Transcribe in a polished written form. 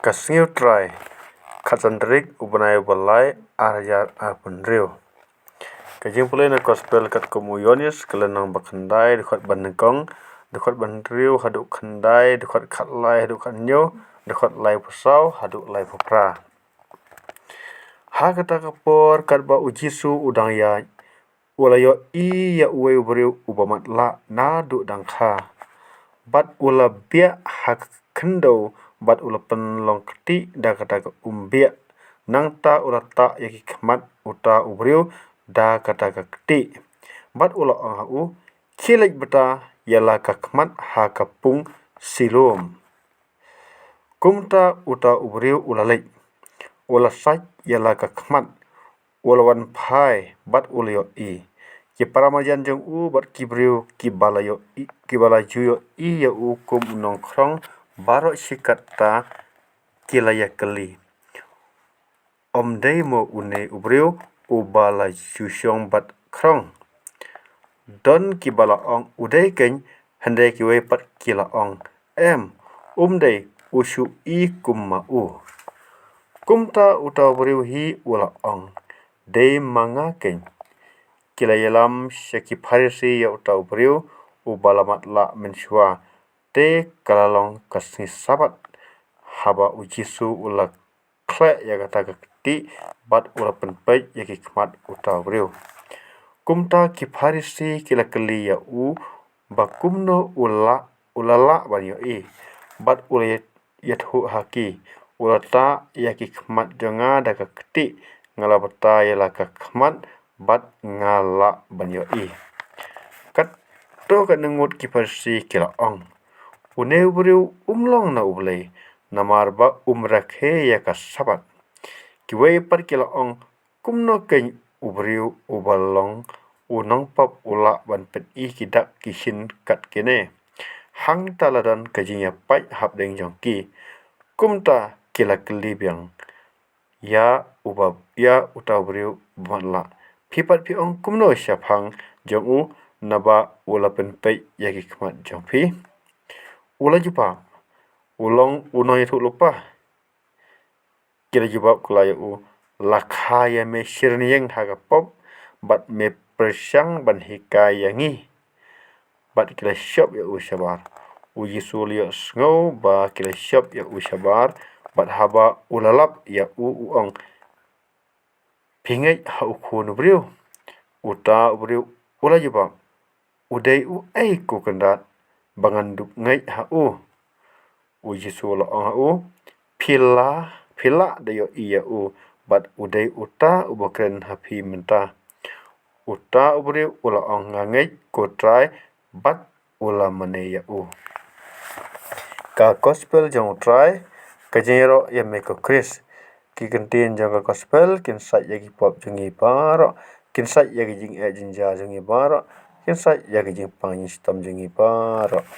Kasngiu try khatsandrik ubanai balai arjar apunriu. Kajing pulai na gospel kat komuyonis kelenang bakhandai dekat banengkong dekat banriu haduk khandai dekat khatlai haduk khanyo dekat lai pusau haduk lai pupra. Ha kata kapor kat ba ujisu udang ya ulayo I ya uwe ubriu ubamat la na duk dangkha. Bat ula bia hak kendau bat ula penlong keti da kata ke umbia nang ta ula ta yaki khmat uta ubriu da kata ke keti. Bat ula au kilek beta yala ka khmat ha kapung silum. Kumta uta ubriu ula lek ula sak yala ka khmat ula wan phai bat ula yo I. Ki paramajan jong u bat kibriu kibalayo kibalajuyo I ya u kum nongkrong baro sikat ta kilaya keli. Om dei mo une ubriu ubala jusyong bat krong. Don kibala ong udai keng handai kiwe pat kila ong. Dei usu I kum ma u. Kumta uta ubriu hi ula ong. Dei manga keng. Kilayalam syaki parisi ya uta ubriu ubalamat la mensua. Te kalalong kasni sabat haba ujisu ula kle ya kata keti bat ula penpej yaki khmat uta ubriu. Kumta ki parisi kila keli ya u bakumno ulala banyo I bat ula yathu haki ula ta yaki khmat jonga da keti ngala bata yala ka khmat bat ngala banyo I. Kat to kat nengut ki parisi kila ong. Une ubriu umlong na ublay namar ba umrakhe ya ka sabat. Kiwe par kila ong kumno keng ubriu ubalong unong pap ula ban pet I kidak kishin kat kene. Hang taladan kajinya pai hap deng jongki. Kumta kila kelibiang. Ya uta ubriu bumatla. Pipat pi ong kumno syapang jong u naba ula penpej yaki khmat jongpi. Ula jupa ulong unoy tu lupa. Kila jubab kulaya u lakhaya me shirniyeng hagapop bat me persyang ban hikayangi. Bat kila syop ya u syabar. Uji sulio sngau ba kila syop ya u syabar bat haba ulalap ya u ong. Pingej ha ukhun ubriu. Uta ubriu ula jubab. Udai u ai ku kendat banganduk ngai ha u. Uji sula ong ha u pila dayo iya u bat udai uta ubakren hapi mentah. Uta ubriu ula ong ngangai ku try bat ula mane ya u. Ka gospel jong try kajero ya me ko Chris. Ki kentin jong ka gospel kin sat yagi pop jongi baro kin sat yagi jing jinja jongi baro kin sat yagi jing pangin stam jongi baro.